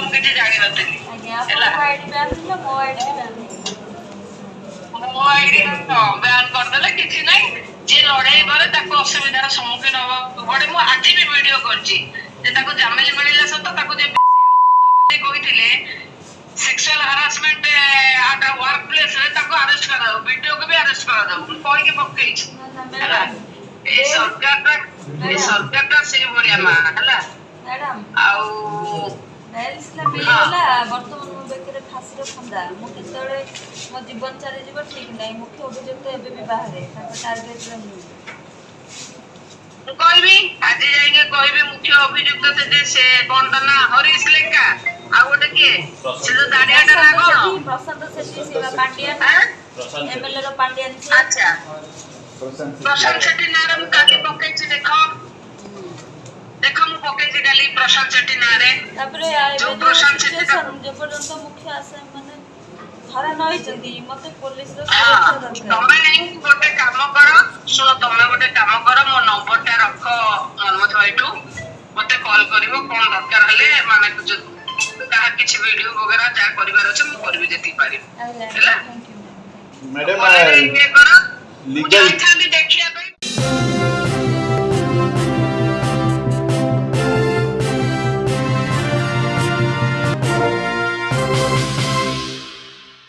ମୁଁ କିଛି ଜାଣିନଥିଲି ହେଲା ଆପଣଙ୍କ ଆଇଡି ବ୍ୟାନ୍ ଥିଲା ମୋ ଆଇଡି ବି ବ୍ୟାନ୍ ମୋ ଆଇଡି ବ୍ୟାନ୍ କରିଦେଲେ କିଛି ନାହିଁ ଯିଏ ଲଢେଇ କରେ ତାକୁ ଅସୁବିଧାର ସମ୍ମୁଖୀନ ହବାକୁ ପଡେ ମୁଁ ଆଜି ବି ଭିଡିଓ କରିଛି ଯେ ତାକୁ ଜାମିନ ମିଳିଲା ସତ ତାକୁ ଯେ କହିଥିଲେ sexual harassment at work place ରେ ତାକୁ ଆରେଷ୍ଟ କରାଯାଉ ଭିଡିଓକୁ ବି ଆରେଷ୍ଟ କରାଯାଉ ମୁଁ କହିକି ପକେଇଛି ହେଲା ଏ ସରକାରଟା ସେଇଭଳିଆ ମା ହେଲା ମ୍ୟାଡାମ ଆଉ ନ୍ୟାୟସିଲା ମିଳିଗଲା ବର୍ତ୍ତମାନ ମୋ ବେକରେ ଫାଶୀର ଫନ୍ଦା ମୁଁ କେତେବେଳେ ମୋ ଜୀବନ ଚାଲିଯିବ ଠିକ ନାହିଁ ମୁଖ୍ୟ ଅଭିଯୁକ୍ତ ଏବେ ବି ବାହାରେ ତାଙ୍କ ଟାର୍ଗେଟରେ ମୁଁ କହିବି ଆଜି ଯାଇକି କହିବି ମୁଖ୍ୟ ଅଭିଯୁକ୍ତ ସେ କଣ ତା ନା ହରିଶ ଲେଙ୍କା ଆଉ ଗୋଟେ କିଏ ସେ ଯୋଉ ଦାଡିଆଟା ନା କଣ ପ୍ରଶାନ୍ତ ସେଠୀ ସେ ପାଣ୍ଡିଆନ ଏମଏଲଏ ର ପାଣ୍ଡିଆନ ଆଚ୍ଛା ପ୍ରଶାନ୍ତ ସେଠୀ ନାଁରେ ମୁଁ କାଲି ପକେଇଛି ଦେଖ ମୁଁ ପକେଇଛି କାଲି ପ୍ରଶାନ୍ତ ସେଠୀ ନାଁରେ ତାପରେ ଯୋଉ ପ୍ରଶାନ୍ତ ସେଠୀ ଯେ ପର୍ଯ୍ୟନ୍ତ ମୁଖ୍ୟ ଆସେ ମାନେ ଧରା ନ ହେଇଛନ୍ତି ମତେ ପୋଲିସର ତମେ ଗୋଟେ କାମ କର ଶୁଣ ତମେ ଗୋଟେ କାମ କର ମୋ ନମ୍ବରଟା ରଖ ମନ୍ମଥ ଭାଇଠୁ ମତେ କଲ୍ କରିବ କଣ ଦରକାର ହେଲେ ମାନେ କାହା କିଛି ଭିଡିଓ ବଗେରା ଯାହା କରିବାର ଅଛି ମୁଁ କରିବି ଯେତିକି ପାରିବି ହେଲା ମ୍ୟାଡାମ ମୁଁ ଯାଇଥାନ୍ତି ଦେଖିବା